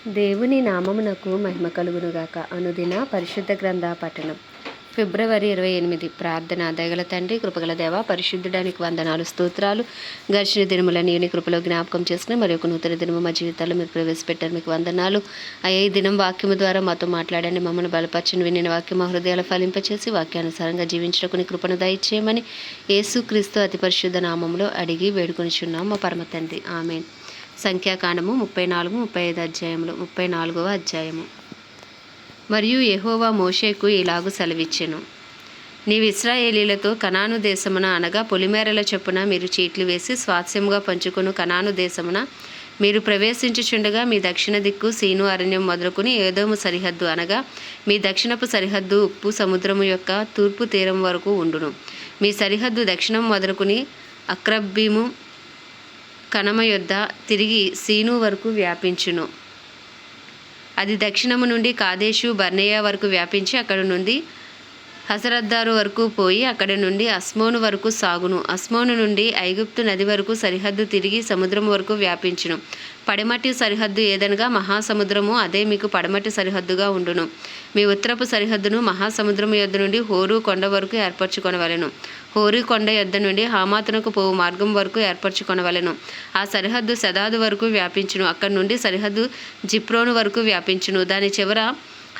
దేవుని నామమునకు మహిమ కలుగునుగాక. అనుదిన పరిశుద్ధ గ్రంథ పఠనం. ఫిబ్రవరి 28. ప్రార్థన. దయగల తండ్రి, కృపగల దేవ, పరిశుద్ధుడానికి వందనాలు, స్తోత్రాలు. గడిచిన దినముల నీ కృపలో జ్ఞాపకం చేసుకుని మరి ఒక నూతన దినము మా జీవితాల్లో మీరు ప్రవేశపెట్టారు, మీకు వందనాలు. అయ్యా, ఈ దినం వాక్యము ద్వారా మాతో మాట్లాడండి, మమ్మల్ని బలపరచని వినిన వాక్యం మా హృదయాలు ఫలింపచేసి వాక్యానుసారంగా జీవించడానికి కృపను దయచేయమని యేసుక్రీస్తు అతి పరిశుద్ధ నామములో అడిగి వేడుకొనిచున్నాం మా పరమ తండ్రి. ఆమేన్. సంఖ్యాకాండము 34-35 అధ్యాయములు. 34వ అధ్యాయము. మరియు యెహోవా మోషేకు ఇలాగు సెలవిచ్చెను, నీవు ఇశ్రాయేలీలతో కనాను దేశమున అనగా పొలిమేరల చొప్పున మీరు చీట్లు వేసి స్వాస్యముగా పంచుకొను కనాను దేశమున మీరు ప్రవేశించుచుండగా మీ దక్షిణ దిక్కు సీను అరణ్యం మొదలుకొని ఏదోము సరిహద్దు అనగా మీ దక్షిణపు సరిహద్దు ఉప్పు సముద్రము యొక్క తూర్పు తీరం వరకు ఉండును. మీ సరిహద్దు దక్షిణం మొదలుకొని అక్రబ్బీము కనమ యొద్ద తిరిగి సీను వరకు వ్యాపించును. అది దక్షిణము నుండి కాదేశు బర్నేయ వరకు వ్యాపించి అక్కడ నుండి హసరద్దారు వరకు పోయి అక్కడ నుండి అస్మోను వరకు సాగును. అస్మోను నుండి ఐగుప్తు నది వరకు సరిహద్దు తిరిగి సముద్రం వరకు వ్యాపించును. పడమటి సరిహద్దు ఏదనగా మహాసముద్రము, అదే మీకు పడమటి సరిహద్దుగా ఉండును. మీ ఉత్తరపు సరిహద్దును మహాసముద్రము యొద్ద నుండి హోరు కొండ వరకు ఏర్పరచుకొనవలెను. హోరు కొండ యొద్ద నుండి హామాతునకు పోవు మార్గం వరకు ఏర్పరచుకొనవలెను. ఆ సరిహద్దు సెదాదు వరకు వ్యాపించును. అక్కడి నుండి సరిహద్దు జిప్రోను వరకు వ్యాపించును. దాని చివర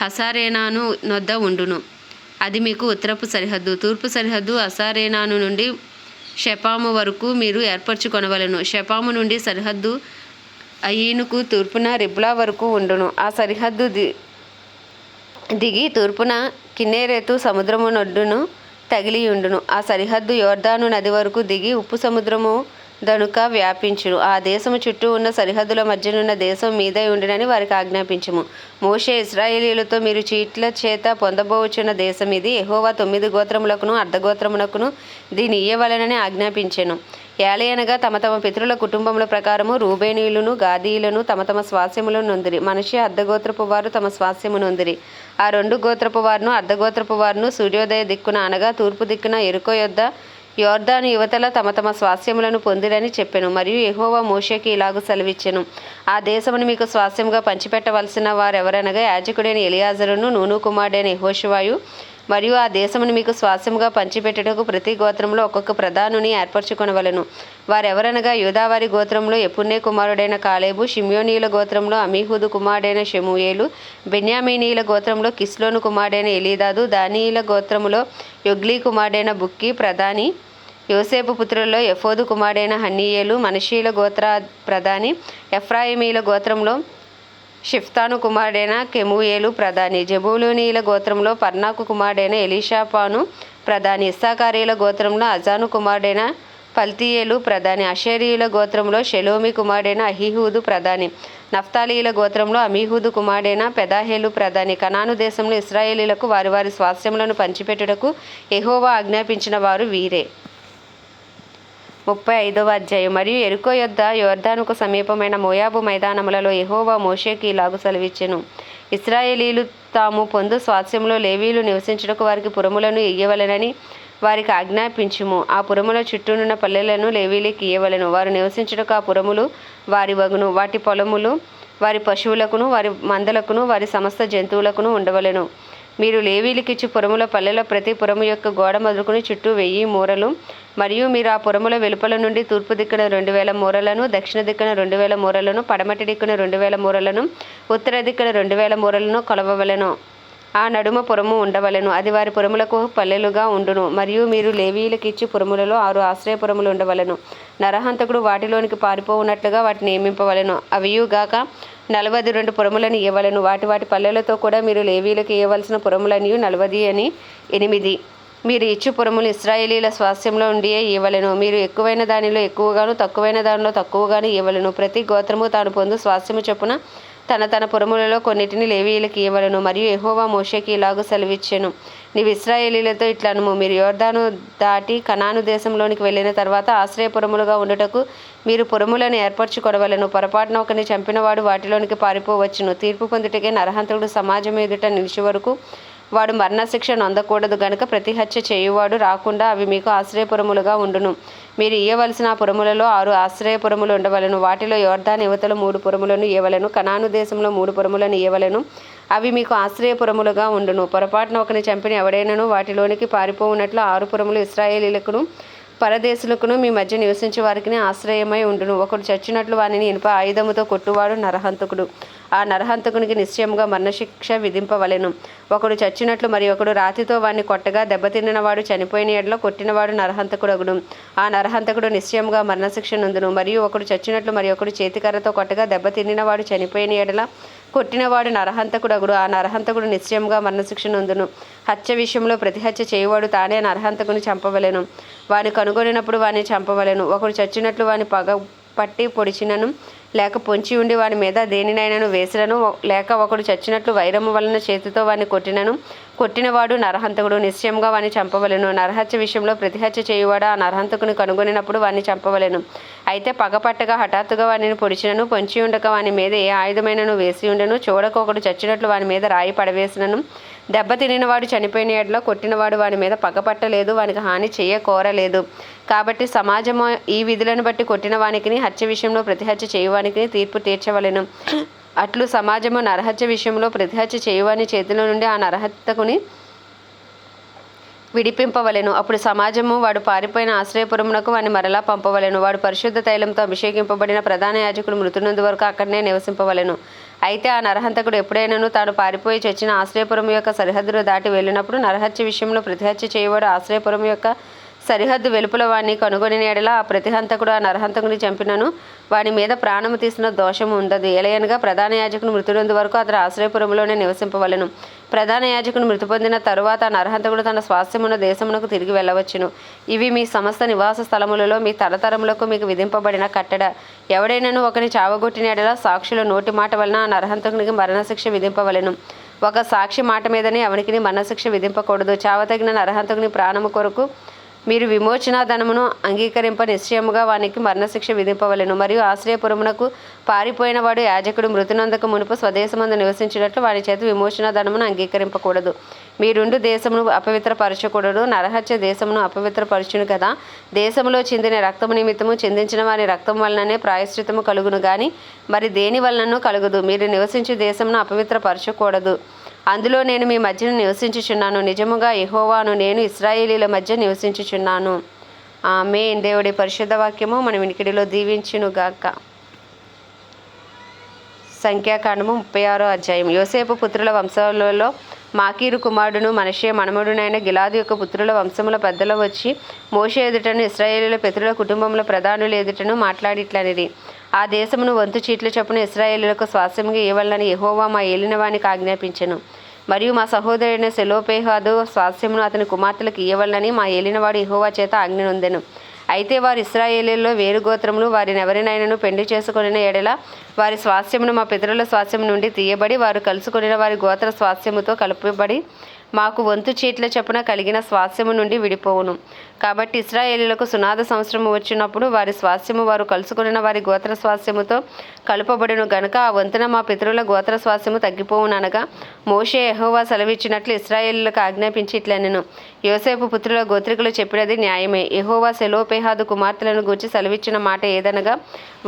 హసారేనాను నొద్ద ఉండును. అది మీకు ఉత్తరపు సరిహద్దు. తూర్పు సరిహద్దు హసారేనాను నుండి షెపాము వరకు మీరు ఏర్పరచుకొనవలెను. షెపాము నుండి సరిహద్దు అయీనుకు తూర్పున రిబ్లా వరకు ఉండును. ఆ సరిహద్దు దిగి తూర్పున కిన్నెరెతు సముద్రము నొడ్డును తగిలి ఉండును. ఆ సరిహద్దు యోర్దాను నది వరకు దిగి ఉప్పు సముద్రము దనుక వ్యాపించును. ఆ దేశము చుట్టూ ఉన్న సరిహద్దుల మధ్యనున్న దేశం మీదై ఉండునని వారికి ఆజ్ఞాపించుము. మోషే ఇశ్రాయేలీలతో మీరు చీట్ల చేత పొందబోచున్న దేశం ఇది. యెహోవా 9 గోత్రములకును అర్ధగోత్రమునకును దీని ఇయ్యవలెనని ఆజ్ఞాపించెను. ఏలయనగా తమ తమ పితరుల కుటుంబముల ప్రకారము రూబేనీయులను గాదీయులను తమ తమ స్వాస్యములను నొందిరి. మనష్షే అర్ధగోత్రపు వారు తమ స్వాస్యము నొందిరి. ఆ 2 గోత్రపు వారును అర్ధగోత్రపు వారును సూర్యోదయ దిక్కున అనగా తూర్పు దిక్కున యెరికో యొద్ద యోర్దాను యువతల తమ తమ స్వాస్యములను పొందిరని చెప్పెను. మరియు యెహోవా మోషేకి ఇలాగు సెలవిచ్చెను, ఆ దేశమును మీకు స్వాస్యముగా పంచిపెట్టవలసిన వారెవరనగా యాజకుడైన ఎలియాజరును నూను కుమారుడైన యెహోషువయు. మరియు ఆ దేశమును మీకు స్వాస్యముగా పంచిపెట్టుటకు ప్రతి గోత్రంలో ఒక్కొక్క ప్రధానుని ఏర్పరచుకొనవలెను. వారెవరనగా యూదావారి గోత్రంలో యెఫున్నె కుమారుడైన కాలేబు, షిమ్యోనీయుల గోత్రంలో అమీహూదు కుమారుడైన షెమూయేలు, బెన్యామీనీయుల గోత్రంలో కిస్లోను కుమారుడైన ఎలీదాదు, దానీయుల గోత్రములో యొగ్లీ కుమారుడైన బుక్కి ప్రధాని, యోసేపు పుత్రులలో ఎఫోదు కుమారుడైన హన్నీయేలు, మనష్షీయుల గోత్ర ప్రధాని, ఎఫ్రాయిమీయుల గోత్రంలో షిఫ్తాను కుమారుడైన కెమూయేలు ప్రధాని, జెబూలూనీయుల గోత్రంలో పర్నాకు కుమారుడైన ఎలీషాపాను ప్రధాని, ఇస్సాకారీయుల గోత్రంలో అజాను కుమారుడైన పల్తీయేలు ప్రధాని, అషేరీయుల గోత్రంలో షెలోమి కుమారుడైన అహీహూదు ప్రధాని, నఫ్తాలీయుల గోత్రంలో అమీహూదు కుమారుడైన పెదాహేలు ప్రధాని. కనాను దేశంలో ఇశ్రాయేలీలకు వారి వారి స్వాస్యములను పంచిపెట్టుటకు యెహోవా ఆజ్ఞాపించిన వారు వీరే. 35వ అధ్యాయం. మరియు యెరికో యొద్ద యోర్దానుకు సమీపమైన మోయాబు మైదానములలో యెహోవా మోషేకి ఇలాగు సెలవిచ్చెను, ఇశ్రాయేలీలు తాము పొందు స్వాస్యంలో లేవీయులు నివసించుటకు వారికి పురములను ఇయ్యవలెనని వారికి ఆజ్ఞాపించుము. ఆ పురముల చుట్టూనున్న పల్లెలను లేవీయులకు ఇయ్యవలెను. వారు నివసించుటకు ఆ పురములు వారి వగును. వాటి పొలములు వారి పశువులకును వారి మందలకును వారి సమస్త జంతువులకును ఉండవలెను. మీరు లేవీయులకిచ్చు పురముల పల్లెల ప్రతి పురము యొక్క గోడ మొదలుకొని చుట్టూ 1000 మూరలు. మరియు మీరు ఆ పురముల వెలుపల నుండి తూర్పు దిక్కున 2000 మూరలను, దక్షిణ దిక్కున 2000 మూరలను, పడమటి దిక్కున 2000 మూరలను, ఉత్తర దిక్కున 2000 మూరలను కొలవవలెను. ఆ నడుమ పురము ఉండవలెను. అది వారి పురములకు పల్లెలుగా ఉండును. మరియు మీరు లేవీయులకిచ్చు పురములలో 6 ఆశ్రయపురములు ఉండవలెను. నరహంతకుడు వాటిలోనికి పారిపోవునట్లుగా వాటిని నియమింపవలెను. అవియుగాక 42 పురములను ఇయ్యవలెను. వాటి వాటి పల్లెలతో కూడా మీరు లేవీయులకు ఇయ్యవలసిన పురములనియు 48. మీరు ఇచ్చు పురములు ఇశ్రాయేలీల స్వాస్యంలో ఉండియే ఇవ్వవలెను. మీరు ఎక్కువైన దానిలో ఎక్కువగాను తక్కువైన దానిలో తక్కువగాను ఇవ్వవలెను. ప్రతి గోత్రము తాను పొందు స్వాస్యము చొప్పున తన తన పురములలో కొన్నిటిని లేవీయులకు ఇవ్వవలెను. మరియు యెహోవా మోషేకి ఇలాగు సెలవిచ్చెను, నీవు ఇశ్రాయేలీలతో ఇట్లా అనుము, మీరు యోర్దాను దాటి కనాను దేశంలోనికి వెళ్ళిన తర్వాత ఆశ్రయపురములుగా ఉండుటకు మీరు పురములను ఏర్పరచుకొనవలెను. పొరపాటున ఒకరిని చంపినవాడు వాటిలోనికి పారిపోవచ్చును. తీర్పు పొందుటకే నరహంతకుడు సమాజం ఎదుట నిలిచే వరకు వాడు మరణశిక్ష నొందకూడదు గనుక ప్రతి హత్య చేయువాడు రాకుండా అవి మీకు ఆశ్రయపురములుగా ఉండును. మీరు ఇయ్యవలసిన ఆ పురములలో 6 ఆశ్రయపురములు ఉండవలను. వాటిలో యోర్దాను యువతలు 3 పురములను ఇయ్యవలెను. కనాను దేశంలో 3 పురములను ఇయ్యవలెను. అవి మీకు ఆశ్రయపురములుగా ఉండును. పొరపాటున ఒకని చంపిన ఎవడైనను వాటిలోనికి పారిపోవునట్లు 6 పురములు ఇశ్రాయేలీయులకును పరదేశులకును మీ మధ్య నివసించే వారికి ఆశ్రయమై ఉండును. ఒకడు చచ్చినట్లు వానిని ఇనుప ఆయుధముతో కొట్టువాడు నరహంతకుడు. ఆ నరహంతకునికి నిశ్చయముగా మరణశిక్ష విధింపవలెను. ఒకడు చచ్చినట్లు మరి ఒకడు రాతితో వాడిని కొట్టగా దెబ్బతిన్న వాడు చనిపోయిన ఎడల కొట్టినవాడు నరహంతకుడగును. ఆ నరహంతకుడు నిశ్చయముగా మరణశిక్ష నందును. మరియు ఒకడు చచ్చినట్లు మరి ఒకడు చేతికర్రతో కొట్టగా దెబ్బతిన్న వాడు చనిపోయిన ఎడల కొట్టినవాడు నరహంతకుడగుడు. ఆ నరహంతకుడు నిశ్చయముగా మరణశిక్ష నందును. హత్య విషయంలో ప్రతి హత్య చేయువాడు తానే నరహంతకుని చంపవలెను. వాని కనుగొనినప్పుడు వాని చంపవలెను. ఒకడు చచ్చినట్లు వాని పగ పట్టి పొడిచినను లేక పొంచి ఉండి వాని మీద దేనినైనాను వేసినను లేక ఒకడు చచ్చినట్లు వైరము వలన చేతితో వాని కొట్టినవాడు నరహంతకుడు. నిశ్చయంగా వాని చంపవలెను. నరహత్య విషయంలో ప్రతిహత్య చేయువాడు ఆ నరహంతకుని కనుగొనినప్పుడు వాని చంపవలెను. అయితే పగపట్టగా హఠాత్తుగా వానిని పొడిచినను పొంచి ఉండక వాని మీద ఏ ఆయుధమైనను వేసి ఉండను చూడక ఒకడు చచ్చినట్లు వాని మీద రాయి పడవేసినను దెబ్బ తినినవాడు చనిపోయిన ఎడల కొట్టినవాడు వాని మీద పగపట్టలేదు, వానికి హాని చెయ్య కోరలేదు. కాబట్టి సమాజము ఈ విధులను బట్టి కొట్టిన వానికి హత్య విషయంలో ప్రతిహత్య చేయువానికి తీర్పు తీర్చవలెను. అట్లు సమాజము నరహత్య విషయంలో ప్రతిహత్య చేయువాని చేతిలో నుండి ఆ నరహత్యకుని విడిపింపవలెను. అప్పుడు సమాజము వాడు పారిపోయిన ఆశ్రయపురమునకు వాని మరలా పంపవలెను. వాడు పరిశుద్ధ తైలంతో అభిషేకింపబడిన ప్రధాన యాజకుడు మృతునందు వరకు అక్కడనే నివసింపవలెను. అయితే ఆ నరహంతకుడు ఎప్పుడైనాను తాను పారిపోయి చచ్చిన ఆశ్రయపురం యొక్క సరిహద్దును దాటి వెళ్ళినప్పుడు నరహత్య విషయంలో ప్రతిహత్య చేయవాడు ఆశ్రయపురం యొక్క సరిహద్దు వెలుపల వాడిని కనుగొని ఎడల ఆ ప్రతిహంతకుడు ఆ నరహంతకుని చంపినను వాడి మీద ప్రాణము తీసిన దోషము ఉండదు. ఎలయనగా ప్రధాన యాజకుని మృతునందు వరకు అతడు ఆశ్రయపురంలోనే నివసింపవలెను. ప్రధాన యాజకుని మృతి పొందిన తరువాత ఆ నరహంతకుడు తన స్వాస్థ్యమున్న దేశమునకు తిరిగి వెళ్ళవచ్చును. ఇవి మీ సమస్త నివాస స్థలములలో మీ తరతరములకు మీకు విధింపబడిన కట్టడ. ఎవడైనాను ఒకని చావగొట్టిన ఎడల సాక్షుల నోటి మాట వలన ఆ నరహంతకునికి మరణశిక్ష విధింపవలెను. ఒక సాక్షి మాట మీదనే అవనికి మరణశిక్ష విధింపకూడదు. చావతగిన నరహంతకుని ప్రాణము కొరకు మీరు విమోచనా ధనమును అంగీకరింప నిశ్చయముగా వానికి మరణశిక్ష విధింపవలెను. మరియు ఆశ్రయపురమునకు పారిపోయిన వాడు యాజకుడు మృతునందక మునుపు స్వదేశమందు నివసించినట్లు వాని చేత విమోచనా ధనమును అంగీకరింపకూడదు. మీరుండు దేశమును అపవిత్రపరచకూడదు. నరహత్య దేశమును అపవిత్రపరచును కదా. దేశములో చిందిన రక్తము నిమిత్తము చిందించిన వారి రక్తం వలననే ప్రాయశ్చిత్తము కలుగును గాని మరి దేని వలనను కలుగదు. మీరు నివసించే దేశమును అపవిత్రపరచకూడదు. అందులో నేను మీ మధ్యన నివసించుచున్నాను. నిజముగా యెహోవాను నేను ఇశ్రాయేలీల మధ్య నివసించుచున్నాను. ఆమేన్. దేవుడి పరిశుద్ధ వాక్యము మన వినికిడిలో దీవించునుగాక. సంఖ్యాకాండము 36వ అధ్యాయం. యోసేపు పుత్రుల వంశాలలో మాకీరు కుమారుడును మనష్షే మనుమడునైన గిలాదు యొక్క పుత్రుల వంశముల పెద్దలు వచ్చి మోషే ఎదుటను ఇశ్రాయేలీల పితరుల కుటుంబముల ప్రధానుల ఎదుటను మాట్లాడిట్లనిది. ఆ దేశమును వంతు చీట్ల చొప్పున ఇశ్రాయేలీయులకు స్వాస్థ్యముగా ఇవ్వాలని యెహోవా మా ఏలినవానికి ఆజ్ఞాపించెను. మరియు మా సహోదరుడైన సెలోపేహాదు స్వాస్థ్యమును అతని కుమార్తెలకు ఇవ్వాలని మా ఏలినవాడు యెహోవా చేత ఆజ్ఞ నొందెను. అయితే వారు ఇశ్రాయేలీయులలో వేరు గోత్రములు వారిని ఎవరినైనాను పెండ్లి చేసుకొనిన ఎడల వారి స్వాస్థ్యమును మా పితరుల స్వాస్థ్యం నుండి తీయబడి వారు కలుసుకొనిన వారి గోత్ర స్వాస్థ్యముతో కలుపబడి మాకు వంతు చీట్ల చొప్పున కలిగిన స్వాస్థ్యము నుండి విడిపోవును. కాబట్టి ఇశ్రాయేలీయులకు సునాద సంవత్సరము వచ్చినప్పుడు వారి స్వాస్థ్యము వారు కలుసుకొనిన వారి గోత్ర స్వాస్థ్యముతో కలుపబడును గనుక ఆ వంతున మా పితరుల గోత్ర స్వాస్థ్యము తగ్గిపోవుననగా మోషే యెహోవా సెలవిచ్చినట్లు ఇశ్రాయేలీయులకు ఆజ్ఞాపించి ఇట్లనెను. యోసేపు పుత్రుల గోత్రికులు చెప్పినది న్యాయమే. యెహోవా సెలోపేహాదు కుమార్తెలను గూర్చి సెలవిచ్చిన మాట ఏదనగా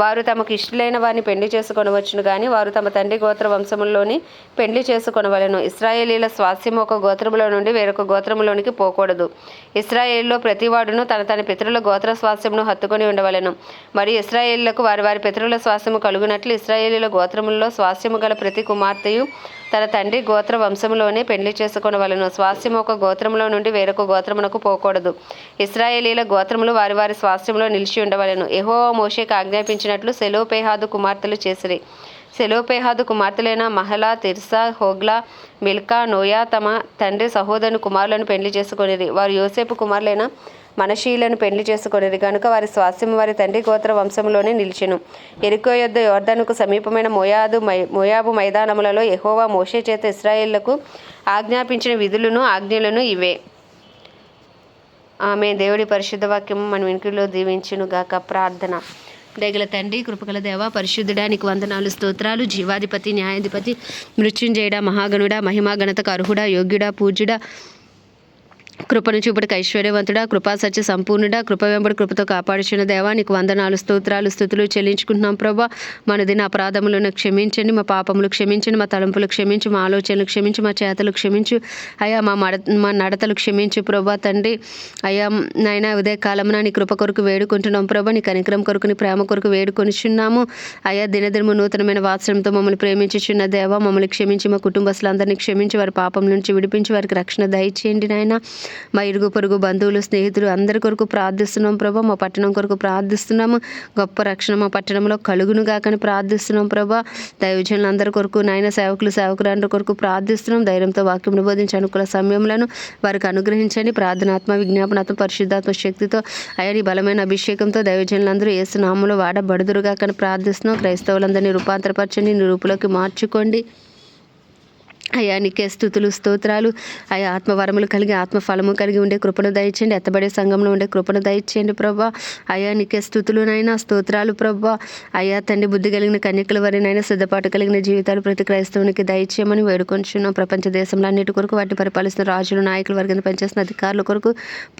వారు తమకు ఇష్టలైన వారిని పెళ్లి చేసుకొనవచ్చును గాని వారు తమ తండ్రి గోత్ర వంశములోని పెళ్లి చేసుకొనవలెను. ఇశ్రాయేలీల స్వాస్థ్యము ఒక గోత్రములో నుండి వేరొక గోత్రములోనికి పోకూడదు. ఇశ్రాయేలులో ప్రతివాడును తన తన పితరుల గోత్ర స్వాస్థ్యమును హత్తుకొని ఉండవలెను. మరియు ఇశ్రాయేలులకు వారి వారి పితరుల స్వాస్థ్యము కలుగునట్లు ఇశ్రాయేలీల గోత్రములలో స్వాస్థ్యము గల ప్రతి కుమార్తెయు తన తండ్రి గోత్ర వంశములోనే పెళ్లి చేసుకొనవలెను. స్వాస్థ్యము ఒక గోత్రములో నుండి వేరొక గోత్రమునకు పోకూడదు. ఇశ్రాయేలీల గోత్రములు వారి వారి స్వాస్థ్యంలో నిలిచి ఉండవలెను. యెహోవా మోషేకు ఆజ్ఞాపించినట్లు సెలోపేహాదు కుమార్తెలు చేసిరి. సెలోపేహాదు కుమార్తెలైన Mahlah, Tirzah, Hoglah, Milcah, Noah తమ తండ్రి సహోదరుని కుమారులను పెళ్లి చేసుకొనిరి. వారు యోసేపు కుమారులైన మనషీలను పెళ్లి చేసుకొనిరి కనుక వారి స్వాస్థ్యము వారి తండ్రి గోత్ర వంశంలోనే నిలిచెను. యెరికో యొద్ద యోర్దానుకు సమీపమైన మోయాబు మైదానములలో యెహోవా మోషే చేత ఇశ్రాయేలులకు ఆజ్ఞాపించిన విధులను ఆజ్ఞలను ఇవే. ఆమె దేవుడి పరిశుద్ధ వాక్యము మన వెనుకలో దీవించును గాక. ప్రార్థన. దయగల తండ్రి, కృపగల దేవ, పరిశుద్ధుడానికి వందనాలు, స్తోత్రాలు. జీవాధిపతి, న్యాయాధిపతి, మృత్యుంజయుడా, మహాగణుడా, మహిమా ఘనతకు అర్హుడా, యోగ్యుడా, పూజ్యుడా, కృపను చూపుటకు ఐశ్వర్యవంతుడా, కృపా సత్య సంపూర్ణుడా, కృప వెంబడి కృపతో కాపాడుచున్న దేవా, నీకు వందనాలు, స్తోత్రాలు, స్తుతులు చెల్లించుకుంటున్నాం ప్రభా. మన దిన అపరాధములను క్షమించండి, మా పాపములు క్షమించండి, మా తలంపులు క్షమించు, మా ఆలోచనలు క్షమించు, మా చేతలు క్షమించు అయ్యా, మా నడతలు క్షమించు ప్రభా తండ్రి. అయ్యా నాయన, ఉదయ కాలమున నీ కృప కొరకు వేడుకుంటున్నాం ప్రభా, నీ కనికరం కొరకు, నీ ప్రేమ కొరకు వేడుకొనిచున్నాము అయ్యా. దినదినము నూతనమైన వాత్సల్యంతో మమ్మల్ని ప్రేమించుచున్న దేవా, మమ్మల్ని క్షమించి, మా కుటుంబస్తులందరినీ క్షమించి, వారి పాపం నుంచి విడిపించి, వారికి రక్షణ దయచేయండి నాయన. మా ఇరుగు పొరుగు బంధువులు, స్నేహితులు అందరి కొరకు ప్రార్థిస్తున్నాం ప్రభా. మా పట్టణం కొరకు ప్రార్థిస్తున్నాము. గొప్ప రక్షణ మా పట్టణంలో కలుగును గాకని ప్రార్థిస్తున్నాం ప్రభా. దైవజనులు అందరి కొరకు నాయన, సేవకులు సేవకులందరి కొరకు ప్రార్థిస్తున్నాం. ధైర్యంతో వాక్యం బోధించి అనుకూల సమయంలో వారికి అనుగ్రహించండి. ప్రార్థనాత్మ, విజ్ఞాపనాత్మ, పరిశుద్ధాత్మ శక్తితో అయ్యా నీ బలమైన అభిషేకంతో దైవజనులందరూ యేసు నామములో వాడబడుదురుగా కానీ ప్రార్థిస్తున్నాం. క్రైస్తవులందరినీ రూపాంతరపరచండి, నీ రూపులోకి మార్చుకోండి అయ్యా. నీకే స్తుతులు, స్తోత్రాలు అయ్యా. ఆత్మవరములు కలిగి, ఆత్మఫలము కలిగి ఉండే కృపను దయచేయండి. ఎత్తబడే సంఘంలో ఉండే కృపను దయచేయండి ప్రభా. అయ్యా నీకే స్తుతులునైనా, స్తోత్రాలు ప్రభా. అయ్యా తండ్రి, బుద్ధి కలిగిన కన్యకల వారినైనా, సిద్ధపాటు కలిగిన జీవితాలు ప్రతి క్రైస్తవునికి దయచేయమని వేడుకొంచున్నాం. ప్రపంచ దేశంలో అన్నిటి కొరకు, వాటిని పరిపాలిస్తున్న రాజులు, నాయకులు, వారి కింద పనిచేస్తున్న అధికారుల కొరకు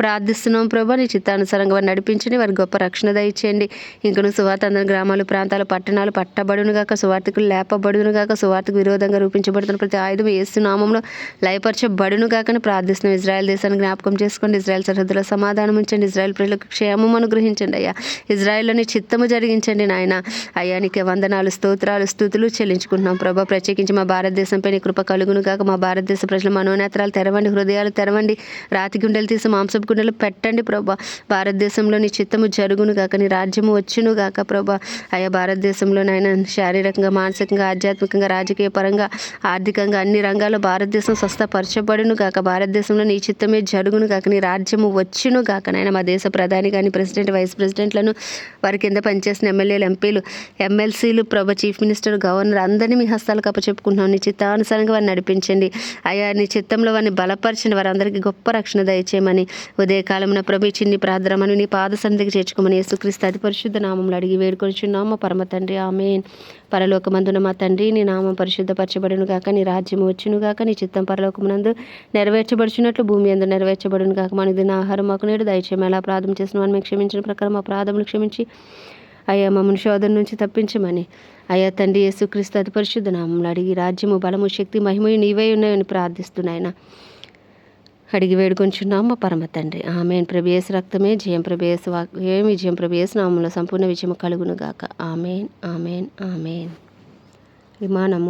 ప్రార్థిస్తున్నాం ప్రభా. నీ చిత్తానుసారంగా వారిని నడిపించండి, వారికి గొప్ప రక్షణ దయచేయండి. ఇంకను సువార్త అందరి గ్రామాలు, ప్రాంతాలు, పట్టణాలు పట్టబడును గాక, సువార్తకులు లేపబడును గాక, సువార్తకు విరోధంగా రూపించబడుతున్న ప్రతి ఆయుధం యేసు నామములో లయపరచబడును గాకని ప్రార్థిస్తున్నాం. ఇజ్రాయెల్ దేశాన్ని జ్ఞాపకం చేసుకోండి. ఇజ్రాయెల్ సరిహద్దులో సమాధానం ఉంచండి. ఇజ్రాయెల్ ప్రజలకు క్షేమం అనుగ్రహించండి అయ్యా. ఇజ్రాయెల్లోని చిత్తము జరిగించండి నాయన. అయ్యా నీకే వందనాలు, స్తోత్రాలు, స్తుతులు చెల్లించుకుంటున్నాం ప్రభా. ప్రత్యేకించి మా భారతదేశంపై నీ కృప కలుగును గాక. మా భారతదేశ ప్రజల మనోనేత్రాలు తెరవండి, హృదయాలు తెరవండి, రాతి గుండెలు తీసి మాంసపు గుండెలు పెట్టండి ప్రభా. భారతదేశంలో నీ చిత్తము జరుగును గాక, నీ రాజ్యము వచ్చును గాక ప్రభా. అయ్యా భారతదేశంలో నాయన శారీరకంగా, మానసికంగా, ఆధ్యాత్మికంగా, రాజకీయ పరంగా, ఆర్థికంగా అన్ని రంగాల్లో భారతదేశం స్వస్థపరచబడును గాక. భారతదేశంలో నీ చిత్తమే జరుగును గాక, నీ రాజ్యము వచ్చును గాక. నాయన మా దేశ ప్రధాని కానీ, ప్రెసిడెంట్, వైస్ ప్రెసిడెంట్లను, వారి కింద పనిచేసిన ఎమ్మెల్యేలు, ఎంపీలు, ఎమ్మెల్సీలు ప్రభా, చీఫ్ మినిస్టర్, గవర్నర్ అందరినీ మీ హస్తాలకు అప్పచెప్పుకుంటున్నాం. నీ చిత్తానుసారంగా వారిని నడిపించండి అయ్యా. నీ చిత్తంలో వారిని బలపరచండి, వారందరికీ గొప్ప రక్షణ దయచేయమని ఉదయకాలమున ప్రభు చిన్ని ప్రార్థనను నీ పాద సన్నిధికి చేర్చుకోమని యేసుక్రీస్తు అతి పరిశుద్ధ నామములో అడిగి వేడుకొనిచున్నాము పరమ తండ్రి, ఆమేన్. పరలోకమందున మా తండ్రి, నీ నామం పరిశుద్ధపరచబడును గాక, నీ రాజ్యము వచ్చును గాక, నీ చిత్తం పరలోకమునందు నెరవేర్చబడుచున్నట్లు భూమి యందు నెరవేర్చబడును గాక. మన దిన ఆహారం మాకు నేడు దయచేయము. ఎలా అపరాధం చేసిన వారిని మేము క్షమించిన ప్రకారం మా అపరాధములు క్షమించి అయ్యా మమ్మల్ని శోధన నుంచి తప్పించమని అయ్యా తండ్రి యేసుక్రీస్తు అతి పరిశుద్ధ నామములో అడిగి రాజ్యము, బలము, శక్తి, మహిమయు నీవే ఉన్నాయని ప్రార్థిస్తున్నాయన అడిగి వేడుకొంచున్నాము పరమ తండ్రి, ఆమేన్. ప్రభు యేసు రక్తమే జయం, ప్రభు యేసు వాక్యమే విజయం, ప్రభు యేసు నామములో సంపూర్ణ విజయం కలుగును గాక. ఆమేన్, ఆమేన్, ఆమేన్. విమానము